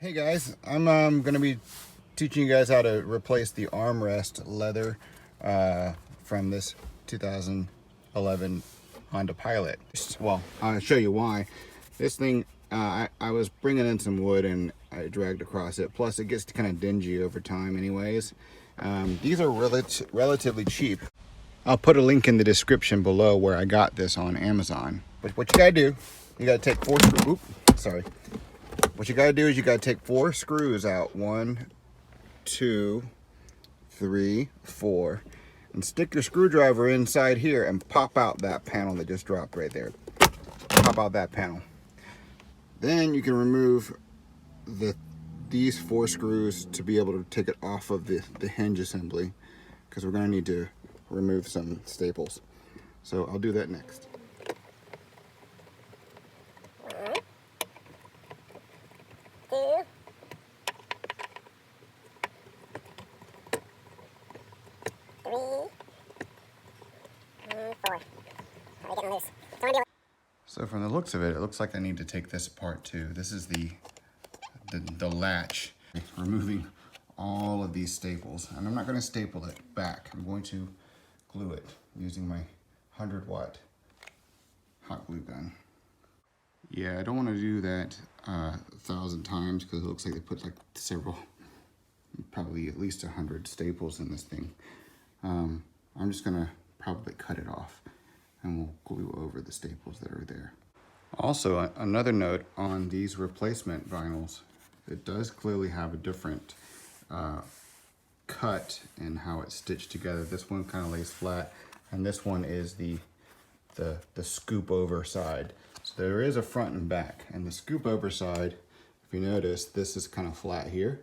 Hey guys, I'm going to be teaching you guys how to replace the armrest leather from this 2011 Honda Pilot. Well, I'll show you why. This thing, I was bringing in some wood and I dragged across it. Plus it gets kind of dingy over time anyways. These are relatively cheap. I'll put a link in the description below where I got this on Amazon. But what you gotta do, you gotta take what you gotta do is you gotta take 4 screws out. 1, 2, 3, 4. And stick your screwdriver inside here and pop out that panel that just dropped right there. Pop out that panel. Then you can remove these 4 screws to be able to take it off of the hinge assembly, because we're gonna need to remove some staples. So I'll do that next. So from the looks of it, it looks like I need to take this apart too. This is the latch. Removing all of these staples. And I'm not going to staple it back. I'm going to glue it using my 100-watt hot glue gun. Yeah, I don't want to do that 1,000 times because it looks like they put like several, probably at least 100 staples in this thing. I'm just going to probably cut it off and we'll glue over the staples that are there. Also, another note on these replacement vinyls, it does clearly have a different cut in how it's stitched together. This one kind of lays flat, and this one is the scoop over side. So there is a front and back, and the scoop over side, if you notice, this is kind of flat here.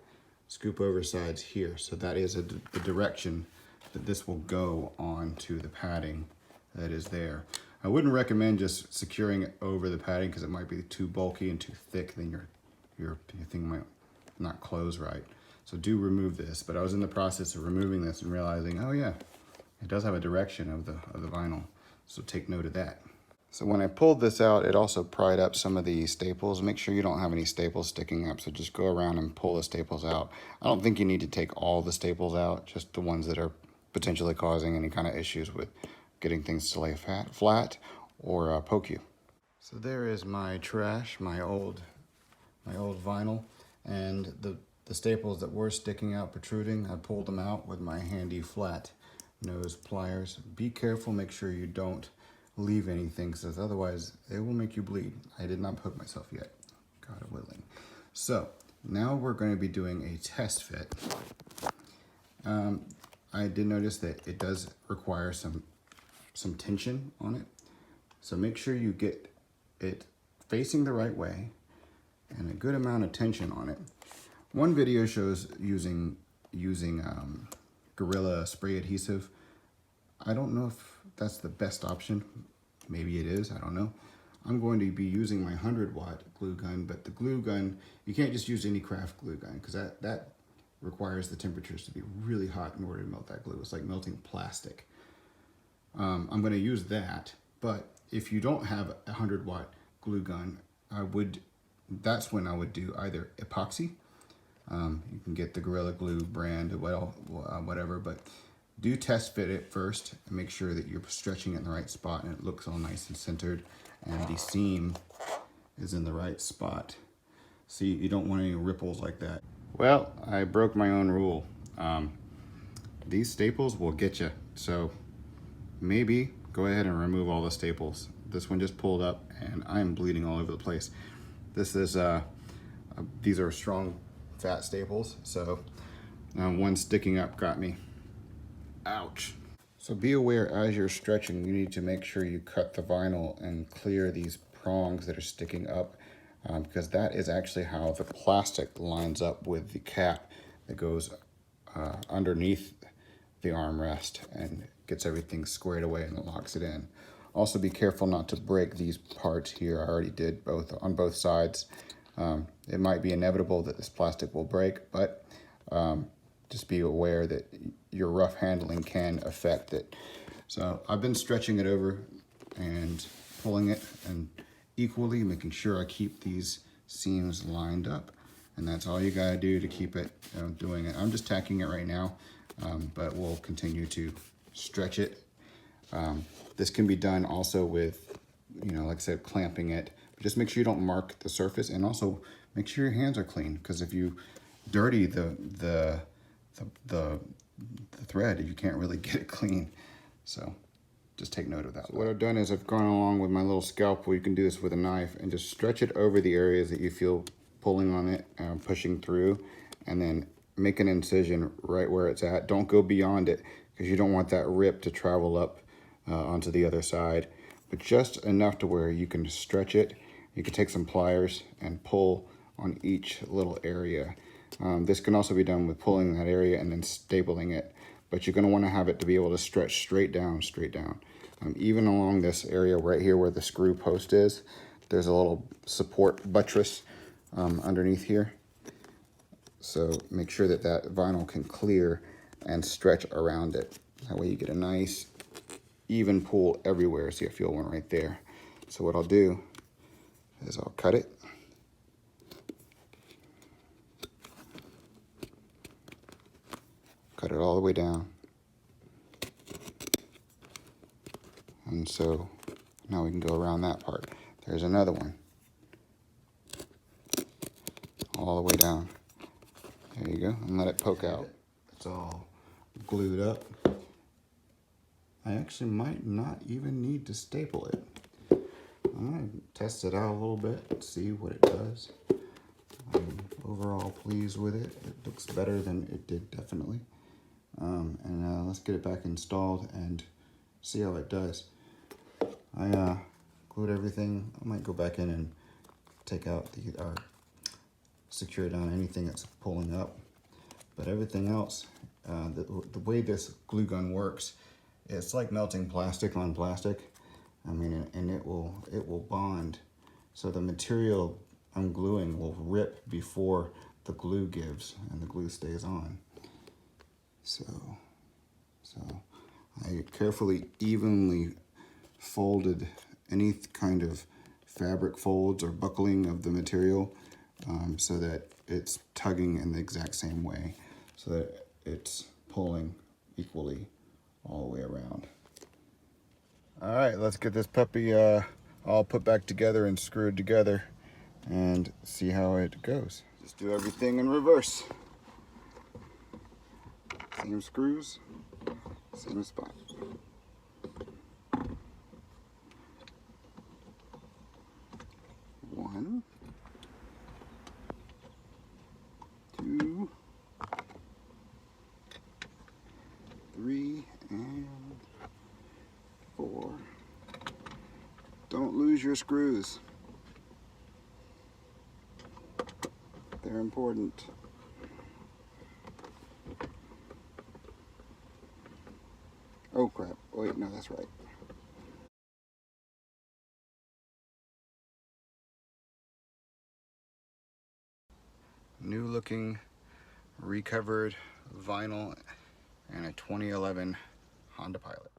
Scoop over side's here, so that is the direction that this will go onto the padding that is there. I wouldn't recommend just securing it over the padding because it might be too bulky and too thick, then your thing might not close right. So do remove this. But I was in the process of removing this and realizing, oh yeah, it does have a direction of the vinyl. So take note of that. So when I pulled this out, it also pried up some of the staples. Make sure you don't have any staples sticking up. So just go around and pull the staples out. I don't think you need to take all the staples out, just the ones that are potentially causing any kind of issues with getting things to lay flat or poke you. So there is my trash, my old vinyl, and the staples that were sticking out, protruding, I pulled them out with my handy flat nose pliers. Be careful, make sure you don't leave anything, because otherwise it will make you bleed. I did not poke myself yet, God willing. So now we're going to be doing a test fit. I did notice that it does require some tension on it. So make sure you get it facing the right way and a good amount of tension on it. One video shows using Gorilla spray adhesive. I don't know if that's the best option. Maybe it is, I don't know. I'm going to be using my 100-watt glue gun, but the glue gun, you can't just use any craft glue gun because that requires the temperatures to be really hot in order to melt that glue. It's like melting plastic. I'm going to use that, but if you don't have a 100-watt glue gun, that's when I would do either epoxy. You can get the Gorilla Glue brand, whatever, but do test fit it first and make sure that you're stretching it in the right spot and it looks all nice and centered and the seam is in the right spot. See, you don't want any ripples like that. Well, I broke my own rule. These staples will get you, so maybe go ahead and remove all the staples. This one just pulled up and I'm bleeding all over the place. This is these are strong fat staples, so one sticking up got me. Ouch. So be aware as you're stretching, you need to make sure you cut the vinyl and clear these prongs that are sticking up, because that is actually how the plastic lines up with the cap that goes underneath the armrest and gets everything squared away and locks it in. Also be careful not to break these parts here. I already did on both sides. It might be inevitable that this plastic will break, but just be aware that your rough handling can affect it. So I've been stretching it over and pulling it and equally, making sure I keep these seams lined up. And that's all you gotta do to keep it doing it. I'm just tacking it right now, but we'll continue to stretch it. This can be done also with, like I said, clamping it. But just make sure you don't mark the surface, and also make sure your hands are clean, because if you dirty the thread, you can't really get it clean. So just take note of that. So what I've done is I've gone along with my little scalpel. You can do this with a knife and just stretch it over the areas that you feel pulling on it, pushing through, and then make an incision right where it's at. Don't go beyond it, because you don't want that rip to travel up onto the other side, but just enough to where you can stretch it. You can take some pliers and pull on each little area. This can also be done with pulling that area and then stapling it, but you're going to want to have it to be able to stretch straight down, even along this area right here where the screw post is. There's a little support buttress underneath here, so make sure that that vinyl can clear and stretch around it. That way you get a nice even pull everywhere. See, I feel one right there. So what I'll do is I'll cut it. Cut it all the way down. And so now we can go around that part. There's another one. All the way down. There you go. And let it poke out. It's all glued up. I actually might not even need to staple it. I'm gonna test it out a little bit, see what it does. I'm overall pleased with it. It looks better than it did, definitely. Let's get it back installed and see how it does. I glued everything. I might go back in and take out or secure down anything that's pulling up. But everything else, the way this glue gun works, it's like melting plastic on plastic. I mean, and it will bond. So the material I'm gluing will rip before the glue gives, and the glue stays on. So I carefully, evenly folded any kind of fabric folds or buckling of the material, so that it's tugging in the exact same way, so that it's pulling equally all the way around. All right, let's get this puppy all put back together and screwed together and see how it goes. Just do everything in reverse. Same screws, same spot. One, two, three, and four. Don't lose your screws. They're important. Oh crap, wait, no, that's right. New looking recovered vinyl and a 2011 Honda Pilot.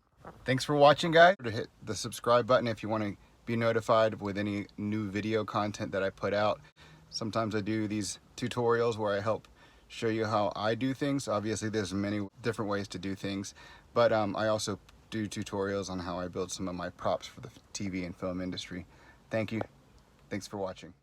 Thanks for watching, guys. Hit the subscribe button if you want to be notified with any new video content that I put out. Sometimes I do these tutorials where I help show you how I do things. Obviously there's many different ways to do things, but I also do tutorials on how I build some of my props for the TV and film industry. Thank you. Thanks for watching.